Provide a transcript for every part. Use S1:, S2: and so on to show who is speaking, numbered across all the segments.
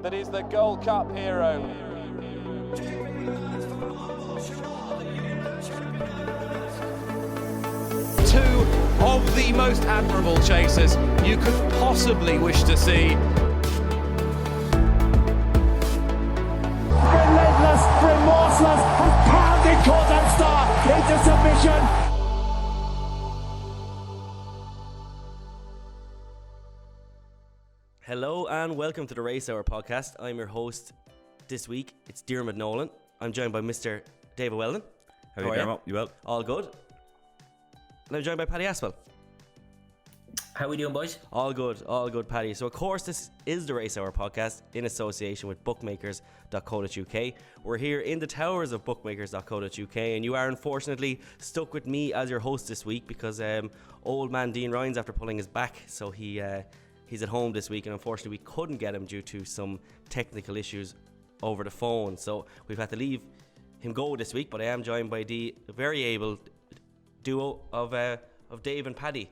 S1: that is the Gold Cup hero. Two of the most admirable chasers you could possibly wish to see.
S2: Relentless, remorseless, and pounding Cordon Star into submission.
S3: Hello and welcome to the Racehour podcast. I'm your host this week. It's Diarmuid Nolan. I'm joined by Mr. David Weldon.
S4: How are you, Dermot? You well?
S3: All good. And I'm joined by Paddy Aspell.
S5: How are we doing, boys?
S3: All good, Paddy. So, of course, this is the Racehour podcast in association with bookmakers.co.uk. We're here in the towers of bookmakers.co.uk, and you are unfortunately stuck with me as your host this week because old man Dean Ryan's after pulling his back, so he's at home this week, and unfortunately we couldn't get him due to some technical issues over the phone. So we've had to leave him go this week, but I am joined by the very able duo of Dave and Paddy.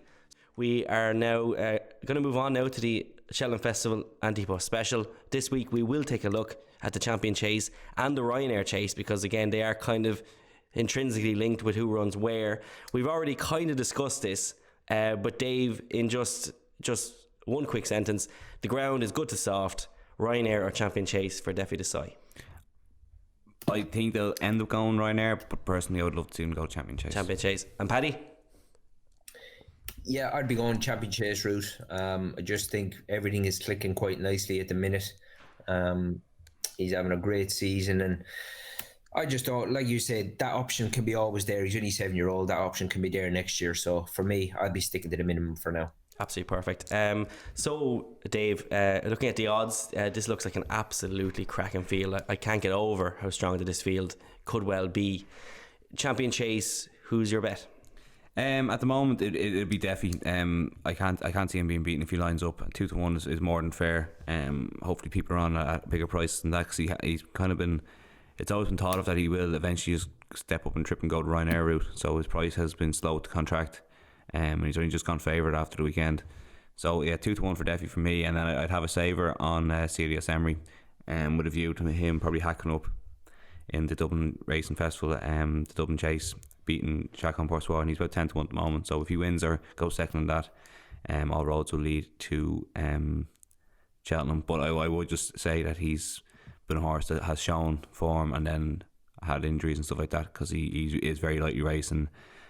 S3: We are now going to move on now to the Shetland Festival Ante-Post special. This week we will take a look at the Champion Chase and the Ryanair Chase because again they are kind of intrinsically linked with who runs where. We've already kind of discussed this, but Dave, in just one quick sentence, the ground is good to soft. Ryanair or Champion Chase for David Weldon.
S4: I think they'll end up going Ryanair, but personally I would love to see them go Champion Chase.
S3: Champion Chase. And Paddy?
S5: Yeah, I'd be going Champion Chase route. I just think everything is clicking quite nicely at the minute. He's having a great season, and I just thought, like you said, that option can be always there. He's only 7-year-old. That option can be there next year. So for me, I'd be sticking to the minimum for now.
S3: Absolutely perfect. So, Dave, looking at the odds, this looks like an absolutely cracking field. I can't get over how strong this field could well be. Champion Chase, who's your bet?
S4: At the moment, it'd be Deffy. I can't see him being beaten if he lines up. 2-1 is more than fair. Hopefully, people are on at a bigger price than that because he's kind of been. It's always been thought of that he will eventually just step up and trip and go the Ryanair route. So his price has been slow to contract. And he's only just gone favourite after the weekend. So yeah, 2-1 for Deffy for me, and then I'd have a saver on Celius Emery, with a view to him probably hacking up in the Dublin Racing Festival, the Dublin Chase, beating Chacun Pour Soi, and he's about 10-1 at the moment. So if he wins or goes second on that, all roads will lead to Cheltenham. But I would just say that he's been a horse that has shown form and then had injuries and stuff like that because he is very lightly raced and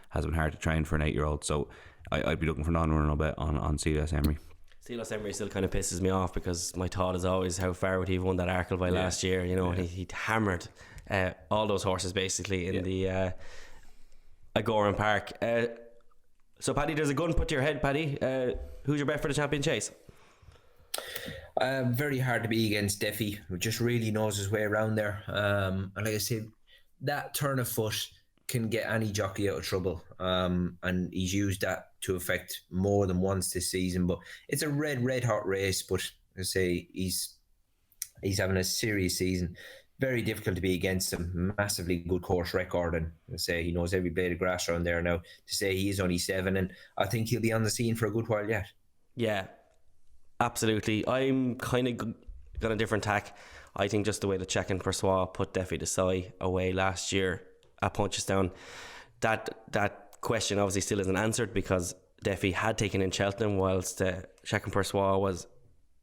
S4: has been hard to train for an 8-year-old. So I'd be looking for non-runner bet on Celius Emery.
S3: Celius Emery still kind of pisses me off because my thought is always how far would he have won that Arkle last year, you know, and he hammered all those horses basically in the Agoran Park. So Paddy, there's a gun put to your head, Paddy. Who's your bet for the Champion Chase?
S5: Very hard to be against Deffy, who just really knows his way around there. And like I said, that turn of foot can get any jockey out of trouble, and he's used that to effect more than once this season. But it's a red hot race. But I say he's having a serious season. Very difficult to be against him. Massively good course record, and I say he knows every blade of grass around there now. To say he is only 7, and I think he'll be on the scene for a good while yet. Yeah,
S3: absolutely. I'm kind of got a different tack. I think just the way the Chacun Pour Soi put David Weldon away last year at Punchestown, that question obviously still isn't answered because Deffy had taken in Cheltenham whilst Chacun Pour Soi was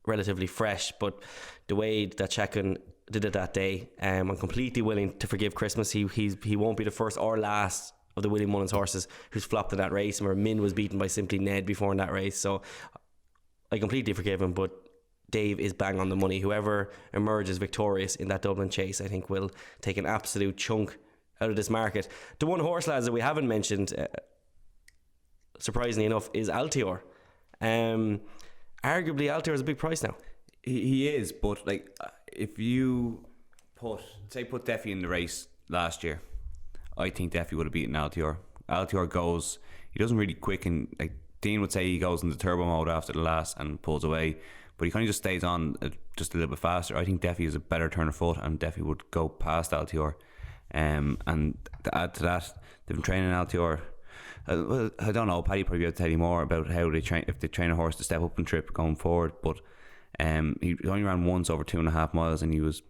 S3: relatively fresh. But the way that Chacun did it that day, I'm completely willing to forgive Christmas. He won't be the first or last of the Willie Mullins horses who's flopped in that race, and where Min was beaten by Simply Ned before in that race. So I completely forgive him, but Dave is bang on the money. Whoever emerges victorious in that Dublin Chase, I think, will take an absolute chunk out of this market. The one horse, lads, that we haven't mentioned, surprisingly enough, is Altior. Arguably, Altior is a big price now.
S4: He is, but like if you put Deffy in the race last year, I think Deffy would have beaten Altior. Altior goes, he doesn't really quicken. Like Dean would say, he goes into turbo mode after the last and pulls away, but he kind of just stays on just a little bit faster. I think Deffy is a better turn of foot, and Deffy would go past Altior. And to add to that, they've been training Altior. Well, I don't know, Paddy probably be able to tell you more about how they train, if they train a horse to step up and trip going forward, but He only ran once over 2.5 miles, and he was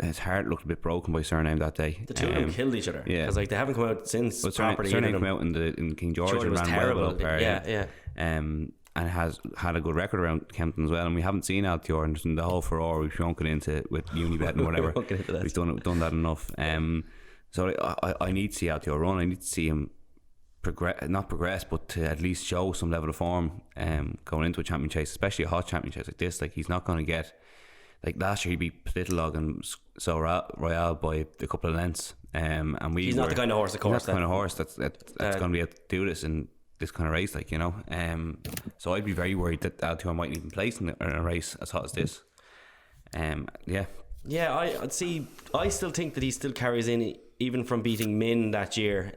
S4: his heart looked a bit broken by Surname that day.
S3: The two of them killed each other.
S4: Yeah,
S3: because like they haven't come out since.
S4: But
S3: properly.
S4: Surname came out in King George and
S3: was
S4: ran
S3: terrible.
S4: well up there.
S3: Yeah.
S4: And has had a good record around Kempton as well. And we haven't seen Altior and the whole furore we won't get into with Unibet and whatever. We've done that enough. So I need to see Altior run. I need to see him not progress, but to at least show some level of form going into a champion chase, especially a hot champion chase like this. Like, he's not going to get, like last year he beat Littlelog and So Royale by a couple of lengths. And
S3: he's not the kind of horse, of course.
S4: He's not the kind of horse that's going to be able to do this in this kind of race, like, you know. So I'd be very worried that Altior mightn't even place in a race as hot as this.
S3: I'd see. I still think that he still carries in, even from beating Min that year.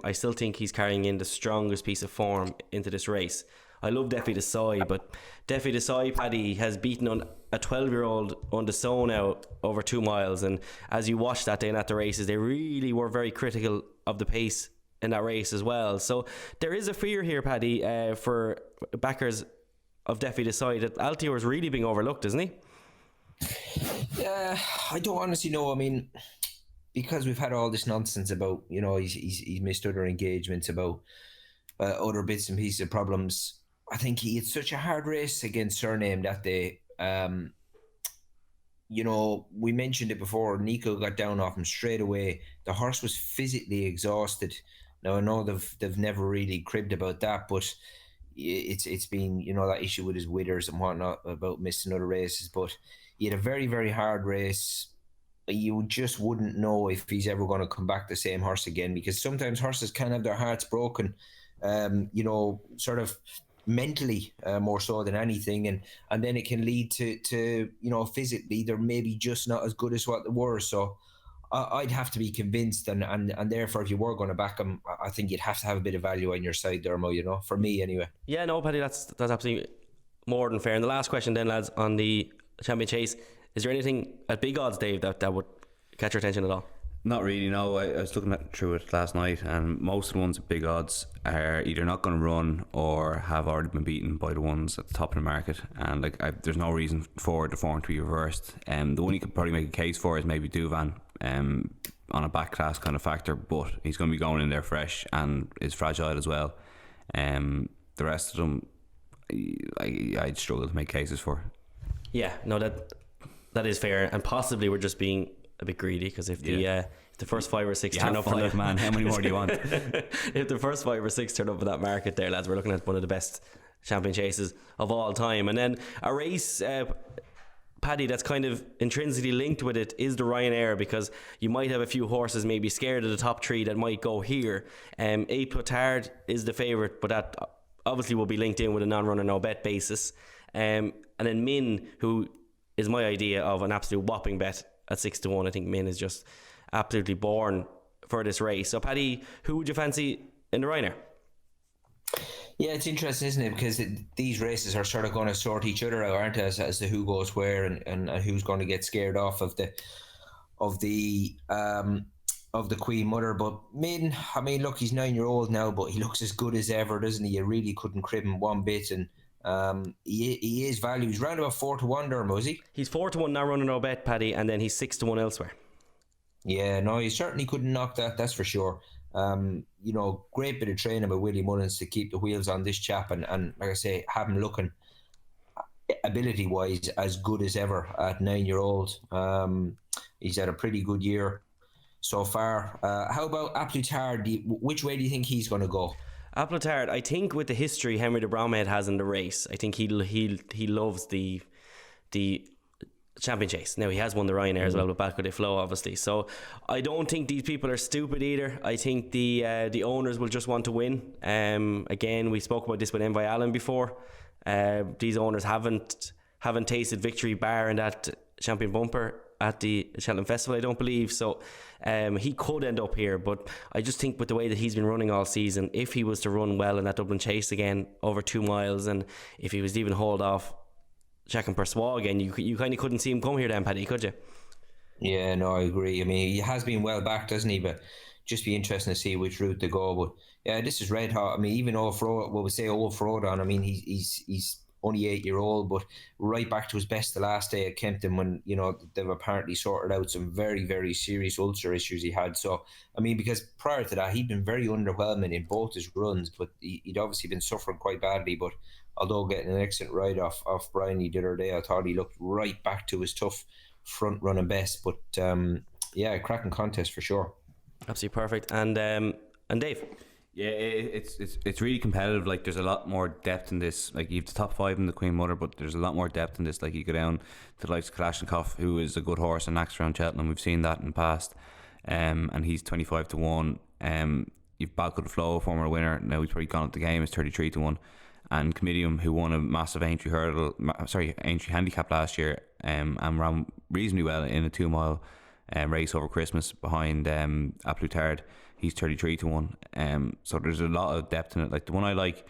S3: I still think he's carrying in the strongest piece of form into this race. I love Defi Desai, but Defi Desai, Paddy, has beaten on a 12-year-old on the Sow now over 2 miles, and as you watched that day and at the races, they really were very critical of the pace in that race as well. So there is a fear here, Paddy, for backers of Defi Desai, that Altior is really being overlooked, isn't he?
S5: Yeah, I don't honestly know. I mean, because we've had all this nonsense about, you know, he's missed other engagements, about other bits and pieces of problems. I think he had such a hard race against Surname that day. You know, we mentioned it before. Nico got down off him straight away. The horse was physically exhausted. Now, I know they've never really cribbed about that, but it's been, you know, that issue with his withers and whatnot about missing other races. But he had a very, very hard race. You just wouldn't know if he's ever going to come back the same horse again, because sometimes horses can have their hearts broken, you know, sort of mentally more so than anything, and then it can lead to you know, physically they're maybe just not as good as what they were. So I'd have to be convinced, and therefore if you were going to back him, I think you'd have to have a bit of value on your side, Dermo, you know, for me anyway.
S3: Yeah, no, Paddy, that's absolutely more than fair. And the last question then, lads, on the champion chase, is there anything at big odds, Dave, that would catch your attention at all?
S4: Not really, no. I was looking through it last night, and most of the ones at big odds are either not going to run or have already been beaten by the ones at the top of the market, and there's no reason for the form to be reversed. The one you could probably make a case for is maybe Duvan, on a back class kind of factor, but he's going to be going in there fresh and is fragile as well. The rest of them, I'd struggle to make cases for.
S3: Yeah, no, that is fair, and possibly we're just being a bit greedy, because if the first 5 or 6 turn up,
S4: man, how many more do you want?
S3: If the first 5 or 6 turn up in that market there, lads, we're looking at one of the best champion chases of all time. And then a race, Paddy, that's kind of intrinsically linked with it is the Ryanair, because you might have a few horses maybe scared of the top 3 that might go here. Ante-Post is the favourite, but that obviously will be linked in with a non-runner no bet basis. And then Min, who is my idea of an absolute whopping bet at 6-1. I think Min is just absolutely born for this race. So Paddy, who would you fancy in the Ryanair?
S5: Yeah, it's interesting, isn't it? Because these races are sort of going to sort each other out, aren't they, as to who goes where and who's going to get scared off of the Queen Mother. But Min, I mean, look, he's 9-year-old now, but he looks as good as ever, doesn't he? You really couldn't crib him one bit, and he is value. He's round about 4-1 there, was he?
S3: He's 4-1 now, running no bet, Paddy, and then he's 6-1 elsewhere.
S5: Yeah, no, he certainly couldn't knock that's for sure. You know, great bit of training by Willie Mullins to keep the wheels on this chap, and like I say, have him looking ability wise as good as ever at 9-year-old. He's had a pretty good year so far. How about Ante-Post? Which way do you think he's going to go?
S3: Ante-Post, I think with the history Henry de Bromhead has in the race, I think he loves the champion chase. Now, he has won the Ryanair as well with Balco de Flow, obviously. So I don't think these people are stupid either. I think the owners will just want to win. Again, we spoke about this with Envoy Allen before. These owners haven't tasted victory bar in that champion bumper at the Cheltenham Festival, I don't believe. So he could end up here, but I just think with the way that he's been running all season, if he was to run well in that Dublin Chase again over 2 miles, and if he was to even hold off Chacun Pour Soi again, you kind of couldn't see him come here then, Paddy, could you? Yeah,
S5: no, I agree. I mean, he has been well backed, doesn't he? But just be interesting to see which route to go. But yeah, this is red hot. I mean, even old Frodon, I mean, he's only 8-year-old, but right back to his best the last day at Kempton when, you know, they've apparently sorted out some very, very serious ulcer issues he had. So, I mean, because prior to that, he'd been very underwhelming in both his runs, but he'd obviously been suffering quite badly. But although getting an excellent ride off Bryony the other day, I thought he looked right back to his tough front running best. But yeah, cracking contest for sure.
S3: Absolutely perfect. And Dave?
S4: Yeah, it's really competitive. Like, there's a lot more depth in this. Like, you have the top 5 in the Queen Mother, but there's a lot more depth in this. Like, you go down to the likes of Kalashnikov, who is a good horse and acts around Cheltenham. We've seen that in the past. And he's 25 to 1. You've Balco the Flow, former winner. Now he's probably gone at the game. Is 33 to 1. And Comedium, who won a massive entry handicap last year, and ran reasonably well in a 2-mile race over Christmas behind Aplutard. He's 33 to 1. So there's a lot of depth in it. Like, the one I like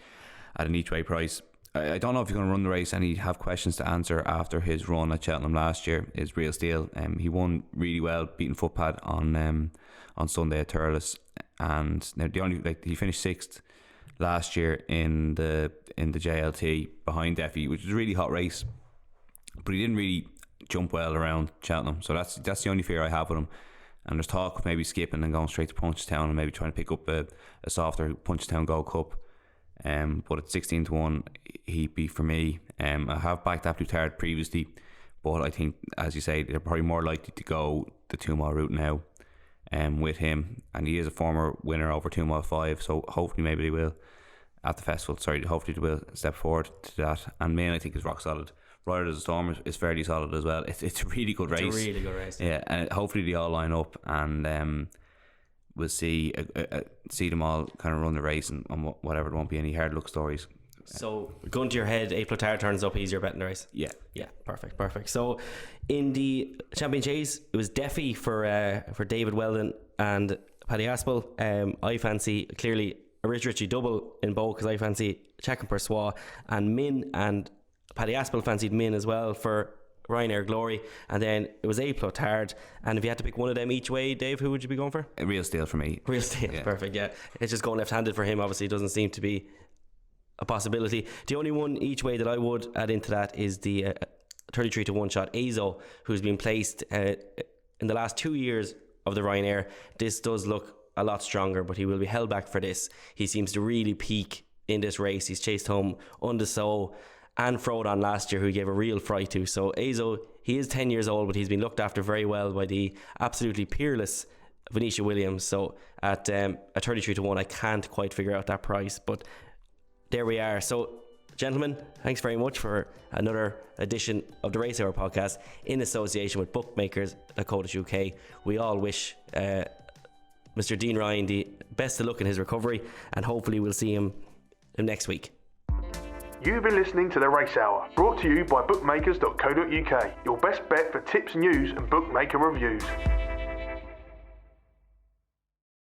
S4: at an each way price, I don't know if he's going to run the race and he'd have questions to answer after his run at Cheltenham last year, is Real Steel. He won really well, beating Footpad on Sunday at Thurles. And now he finished 6th last year in the JLT behind Effie, which was a really hot race, but he didn't really jump well around Cheltenham. So that's the only fear I have with him. And there's talk of maybe skipping and going straight to Punchestown and maybe trying to pick up a softer Punchestown Gold Cup. But at 16 to 1, he'd be for me. I have backed Aplutard previously, but I think, as you say, they're probably more likely to go the 2-mile route now with him. And he is a former winner over 2-mile 5, so hopefully maybe they will at the festival. Hopefully they will step forward to that. And Main, I think, is rock solid. Rider as a Storm is fairly solid as well. It's a really good race.
S3: It's a really good race.
S4: Yeah, and hopefully they all line up, and we'll see them all kind of run the race, and whatever. There won't be any hard luck stories.
S3: So, gun to your head, A Plotard turns up, he's your bet in the race.
S4: Yeah,
S3: perfect. So, in the Champion Chase, it was Deafy for David Weldon and Paddy Aspell. I fancy clearly a Rich Richie double in both, because I fancy Chacun Pour Soi, and Min and Paddy Aspell fancied Min as well for Ryanair Glory. And then it was A Plotard. And if you had to pick one of them each way, Dave, who would you be going for?
S4: A Real Steel for me.
S3: Real Steel, yeah. Perfect, yeah. It's just going left-handed for him, obviously. It doesn't seem to be a possibility. The only one each way that I would add into that is the 33 to 1 shot Azo, who's been placed in the last 2 years of the Ryanair. This does look a lot stronger, but he will be held back for this. He seems to really peak in this race. He's chased home Undeso and Frodon last year, who he gave a real fright to. So Azo, he is 10 years old, but he's been looked after very well by the absolutely peerless Venetia Williams. So at 33 to 1, I can't quite figure out that price, but there we are. So, gentlemen, thanks very much for another edition of the Racehour podcast in association with bookmakers.co.uk. We all wish Mr. Dean Ryan the best of luck in his recovery, and hopefully we'll see him next week.
S6: You've been listening to The Race Hour, brought to you by bookmakers.co.uk, your best bet for tips, news and bookmaker reviews.